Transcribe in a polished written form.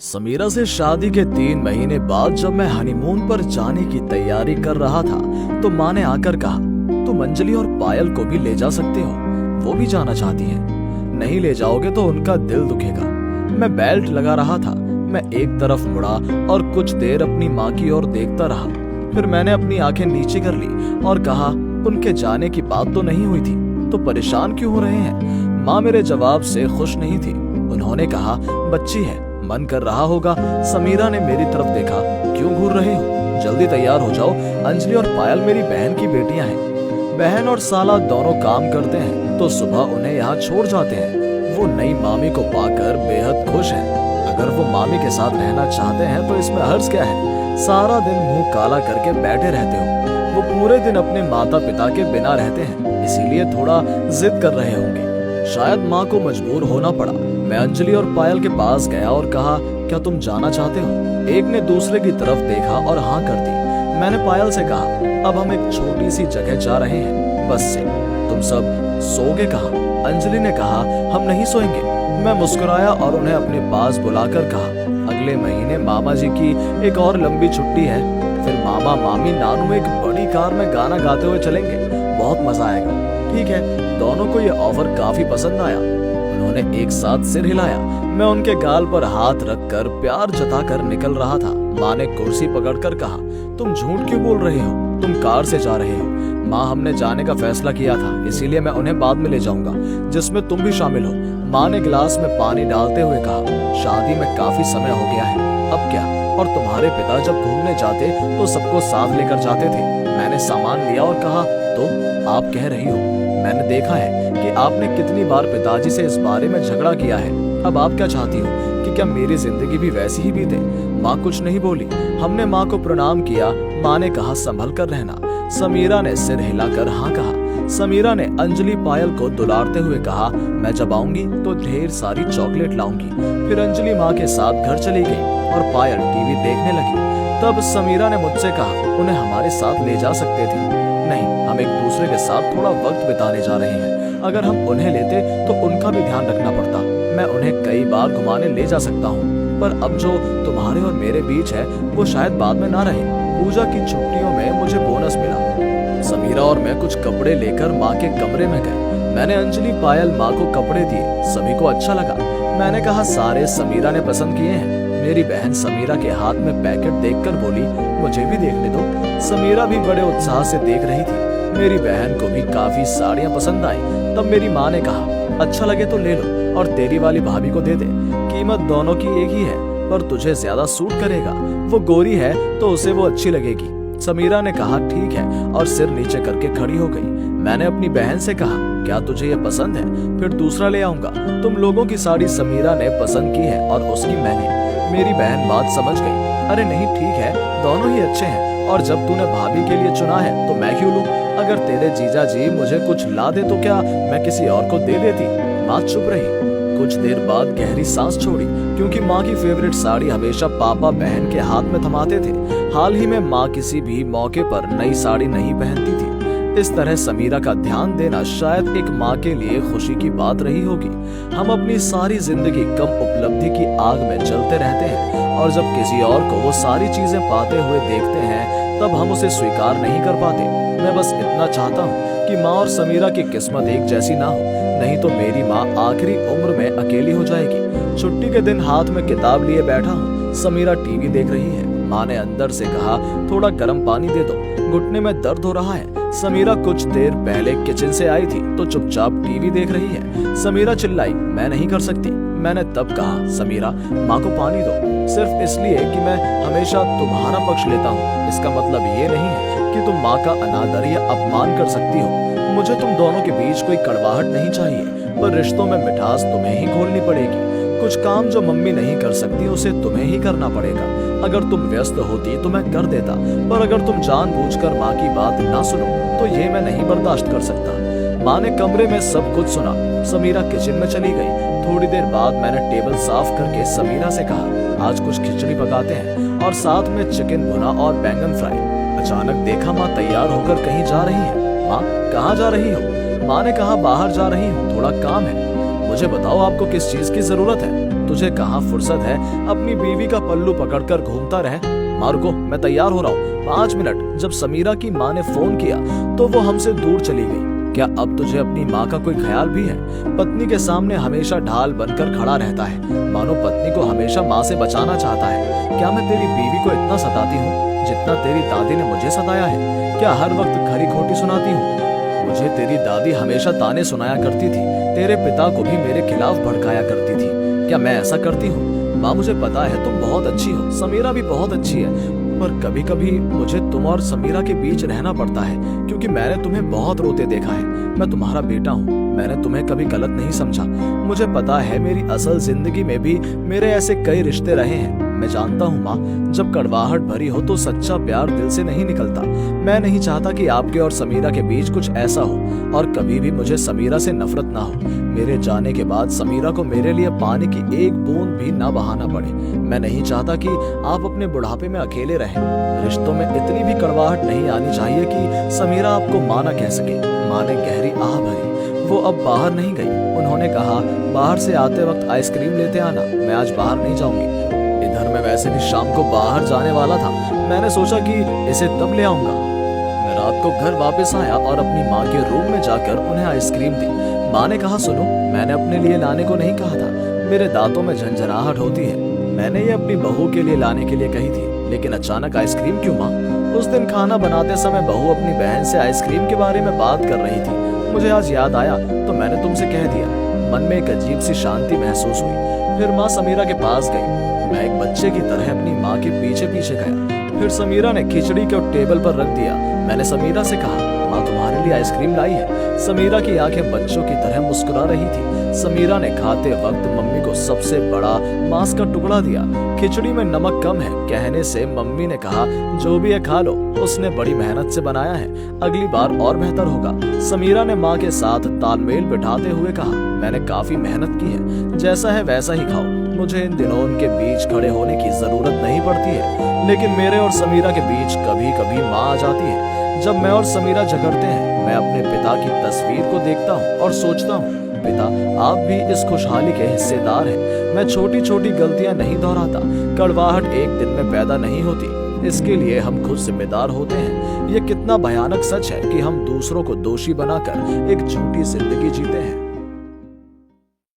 समीरा से शादी के 3 महीने बाद जब मैं हनीमून पर जाने की तैयारी कर रहा था तो माँ ने आकर कहा, तुम अंजलि और पायल को भी ले जा सकते हो, वो भी जाना चाहती हैं। नहीं ले जाओगे तो उनका दिल दुखेगा। मैं बेल्ट लगा रहा था। मैं एक तरफ मुड़ा और कुछ देर अपनी माँ की ओर देखता रहा। फिर मैंने अपनी आंखें नीचे कर ली और कहा, उनके जाने की बात तो नहीं हुई थी, तो परेशान क्यों हो रहे हैं? माँ मेरे जवाब से खुश नहीं थी। उन्होंने कहा, बच्ची है, मन कर रहा होगा। समीरा ने मेरी तरफ देखा, क्यों घूर रहे हो? जल्दी तैयार हो जाओ। अंजलि और पायल मेरी बहन की बेटियां हैं। बहन और साला दोनों काम करते हैं तो सुबह उन्हें यहाँ छोड़ जाते हैं। वो नई मामी को पाकर बेहद खुश हैं। अगर वो मामी के साथ रहना चाहते हैं तो इसमें हर्ज क्या है? सारा दिन मुंह काला करके बैठे रहते हो। वो पूरे दिन अपने माता पिता के बिना रहते हैं, इसीलिए थोड़ा जिद कर रहे होंगे। शायद माँ को मजबूर होना पड़ा। मैं अंजलि और पायल के पास गया और कहा, क्या तुम जाना चाहते हो? एक ने दूसरे की तरफ देखा और हाँ कर दी। मैंने पायल से कहा, अब हम एक छोटी सी जगह जा रहे हैं, बस से। तुम सब सोओगे कहाँ? अंजलि ने कहा, हम नहीं सोएंगे। मैं मुस्कुराया और उन्हें अपने पास बुलाकर कहा, अगले महीने मामा जी की एक और लंबी छुट्टी है। फिर मामा मामी नानू एक बड़ी कार में गाना गाते हुए चलेंगे। बहुत मजा आएगा। ठीक है। दोनों को ये ऑफर काफी पसंद आया। उन्होंने एक साथ सिर हिलाया। मैं उनके गाल पर हाथ रखकर प्यार जताकर निकल रहा था। माँ ने कुर्सी पकड़कर कहा, तुम झूठ क्यों बोल रहे हो? तुम कार से जा रहे हो। माँ, हमने जाने का फैसला किया था, इसीलिए मैं उन्हें बाद में ले जाऊंगा, जिसमें तुम भी शामिल हो। माँ ने गिलास में पानी डालते हुए कहा, शादी में काफी समय हो गया है, अब क्या? और तुम्हारे पिता जब घूमने जाते तो सबको साथ लेकर जाते थे। मैंने सामान लिया और कहा, तो आप कह रही हो, मैंने देखा है कि आपने कितनी बार पिताजी से इस बारे में झगड़ा किया है। अब आप क्या चाहती हो कि क्या मेरी जिंदगी भी वैसी ही बीते? माँ कुछ नहीं बोली। हमने माँ को प्रणाम किया। माँ ने कहा, संभल कर रहना। समीरा ने सिर हिलाकर हाँ कहा। समीरा ने अंजलि पायल को दुलारते हुए कहा, मैं जब आऊंगी तो ढेर सारी चॉकलेट लाऊंगी। फिर अंजलि माँ के साथ घर चली गई और पायल टीवी देखने लगी। तब समीरा ने मुझसे कहा, उन्हें हमारे साथ ले जा सकते थे। नहीं, हम एक दूसरे के साथ थोड़ा वक्त बिताने जा रहे हैं। अगर हम उन्हें लेते तो उनका भी ध्यान रखना पड़ता। मैं उन्हें कई बार घुमाने ले जा सकता हूँ, पर अब जो तुम्हारे और मेरे बीच है वो शायद बाद में ना रहे। पूजा की छुट्टियों में मुझे बोनस मिला। समीरा और मैं कुछ कपड़े लेकर माँ के कमरे में गए। मैंने अंजलि पायल माँ को कपड़े दिए। सभी को अच्छा लगा। मैंने कहा, सारे समीरा ने पसंद किए हैं। मेरी बहन समीरा के हाथ में पैकेट देखकर बोली, मुझे भी देखने दो। समीरा भी बड़े उत्साह से देख रही थी। मेरी बहन को भी काफी साड़ियाँ पसंद आई। तब मेरी माँ ने कहा, अच्छा लगे तो ले लो और तेरी वाली भाभी को दे दे। कीमत दोनों की एक ही है, पर तुझे ज्यादा सूट करेगा। वो गोरी है तो उसे वो अच्छी लगेगी। समीरा ने कहा, ठीक है, और सिर नीचे करके खड़ी हो गई। मैंने अपनी बहन से कहा, क्या तुझे ये पसंद है? फिर दूसरा ले आऊंगा। तुम लोगों की साड़ी समीरा ने पसंद की है और उसकी मैंने। मेरी बहन बात समझ गई। अरे नहीं, ठीक है, दोनों ही अच्छे हैं, और जब तूने भाभी के लिए चुना है तो मैं क्यों लूं? अगर तेरे जीजा जी मुझे कुछ ला दे तो क्या मैं किसी और को दे देती? माँ चुप रही। कुछ देर बाद गहरी सांस छोड़ी, क्योंकि माँ की फेवरेट साड़ी हमेशा पापा बहन के हाथ में थमाते थे। हाल ही में माँ किसी भी मौके पर नई साड़ी नहीं पहनती थी। इस तरह समीरा का ध्यान देना शायद एक माँ के लिए खुशी की बात रही होगी। हम अपनी सारी जिंदगी कम उपलब्धि की आग में जलते रहते हैं, और जब किसी और को वो सारी चीजें पाते हुए देखते हैं तब हम उसे स्वीकार नहीं कर पाते। मैं बस इतना चाहता हूँ कि माँ और समीरा की किस्मत एक जैसी ना हो, नहीं तो मेरी माँ आखिरी उम्र में अकेली हो जाएगी। छुट्टी के दिन हाथ में किताब लिए बैठा हूँ। समीरा टीवी देख रही है। माँ ने अंदर से कहा, थोड़ा गर्म पानी दे दो, घुटने में दर्द हो रहा है। समीरा कुछ देर पहले किचन से आई थी तो चुपचाप टीवी देख रही है। समीरा चिल्लाई, मैं नहीं कर सकती। मैंने तब कहा, समीरा, माँ को पानी दो। सिर्फ इसलिए कि मैं हमेशा तुम्हारा पक्ष लेता हूँ, इसका मतलब ये नहीं है कि तुम माँ का अनादर या अपमान कर सकती हो। मुझे तुम दोनों के बीच कोई कड़वाहट नहीं चाहिए, पर रिश्तों में मिठास तुम्हें ही घोलनी पड़ेगी। कुछ काम जो मम्मी नहीं कर सकती उसे तुम्हें ही करना पड़ेगा। अगर तुम व्यस्त होती तो मैं कर देता, पर अगर तुम जानबूझकर माँ की बात ना सुनो तो ये मैं नहीं बर्दाश्त कर सकता। माँ ने कमरे में सब कुछ सुना। समीरा किचन में चली गई। थोड़ी देर बाद मैंने टेबल साफ करके समीरा से कहा, आज कुछ खिचड़ी पकाते हैं और साथ में चिकन भुना और बैंगन फ्राई। अचानक देखा माँ तैयार होकर कहीं जा रही है। माँ, कहाँ जा रही हो? माँ ने कहा, बाहर जा रही हूँ, थोड़ा काम है। मुझे बताओ, आपको किस चीज की जरूरत है? तुझे कहाँ फुर्सत है अपनी बीवी का पल्लू पकड़कर घूमता रहे। मार्को, मैं तैयार हो रहा हूँ, 5 मिनट। जब समीरा की माँ ने फोन किया तो वो हमसे दूर चली गई। क्या अब तुझे अपनी माँ का कोई ख्याल भी है? पत्नी के सामने हमेशा ढाल बनकर खड़ा रहता है, मानो पत्नी को हमेशा माँ से बचाना चाहता है। क्या मैं तेरी बीवी को इतना सताती हूँ जितना तेरी दादी ने मुझे सताया है? क्या हर वक्त खरी खोटी सुनाती हूँ? मुझे तेरी दादी हमेशा ताने सुनाया करती थी, तेरे पिता को भी मेरे खिलाफ भड़काया करती थी। क्या मैं ऐसा करती हूँ? माँ, मुझे पता है तुम बहुत अच्छी हो, समीरा भी बहुत अच्छी है, पर कभी कभी मुझे तुम और समीरा के बीच रहना पड़ता है, क्योंकि मैंने तुम्हें बहुत रोते देखा है। मैं तुम्हारा बेटा हूँ, मैंने तुम्हें कभी गलत नहीं समझा। मुझे पता है मेरी असल जिंदगी में भी मेरे ऐसे कई रिश्ते रहे हैं। मैं जानता हूँ माँ, जब कड़वाहट भरी हो तो सच्चा प्यार दिल से नहीं निकलता। मैं नहीं चाहता कि आपके और समीरा के बीच कुछ ऐसा हो और कभी भी मुझे समीरा से नफरत ना हो। मेरे जाने के बाद समीरा को मेरे लिए पानी की एक बूंद भी ना बहाना पड़े। मैं नहीं चाहता कि आप अपने बुढ़ापे में अकेले रहें। रिश्तों में इतनी भी कड़वाहट नहीं आनी चाहिए कि समीरा आपको माँ ना कह सके। माँ ने गहरी आह भरी। वो अब बाहर नहीं गई। उन्होंने कहा, बाहर से आते वक्त आइसक्रीम लेते आना, मैं आज बाहर नहीं जाऊंगी। इधर मैं वैसे भी शाम को बाहर जाने वाला था, मैंने सोचा कि इसे तब ले आऊंगा। मैं रात को घर वापस आया और अपनी माँ के रूम में जाकर उन्हें आइसक्रीम दी। माँ ने कहा, सुनो, मैंने अपने लिए लाने को नहीं कहा था, मेरे दांतों में झंझनाहट होती है। मैंने ये अपनी बहू के लिए लाने के लिए कही थी, लेकिन अचानक आइसक्रीम क्यों माँ? उस दिन खाना बनाते समय बहू अपनी बहन से आइसक्रीम के बारे में बात कर रही थी। मुझे आज याद आया तो मैंने तुमसे कह दिया। मन में एक अजीब सी शांति महसूस हुई। फिर माँ समीरा के पास गई। मैं एक बच्चे की तरह अपनी माँ के पीछे पीछे गया। फिर समीरा ने खिचड़ी को टेबल पर रख दिया। मैंने समीरा से कहा, माँ तुम्हारे लिए आइसक्रीम लाई है। समीरा की आंखें बच्चों की तरह मुस्कुरा रही थी। समीरा ने खाते वक्त मम्मी को सबसे बड़ा मांस का टुकड़ा दिया। खिचड़ी में नमक कम है कहने से मम्मी ने कहा, जो भी है खा लो, उसने बड़ी मेहनत से बनाया है, अगली बार और बेहतर होगा। समीरा ने माँ के साथ तालमेल बिठाते हुए कहा, मैंने काफी मेहनत की है, जैसा है वैसा ही खाओ। मुझे इन दिनों उनके बीच खड़े होने की जरूरत नहीं पड़ती है, लेकिन मेरे और समीरा के बीच कभी कभी माँ आ जाती है। जब मैं और समीरा झगड़ते हैं, मैं अपने पिता की तस्वीर को देखता हूँ और सोचता हूँ, पिता आप भी इस खुशहाली के हिस्सेदार हैं। मैं छोटी छोटी गलतियां नहीं दोहराता। कड़वाहट एक दिन में पैदा नहीं होती, इसके लिए हम खुद जिम्मेदार होते हैं। ये कितना भयानक सच है कि हम दूसरों को दोषी बनाकर एक झूठी जिंदगी जीते हैं।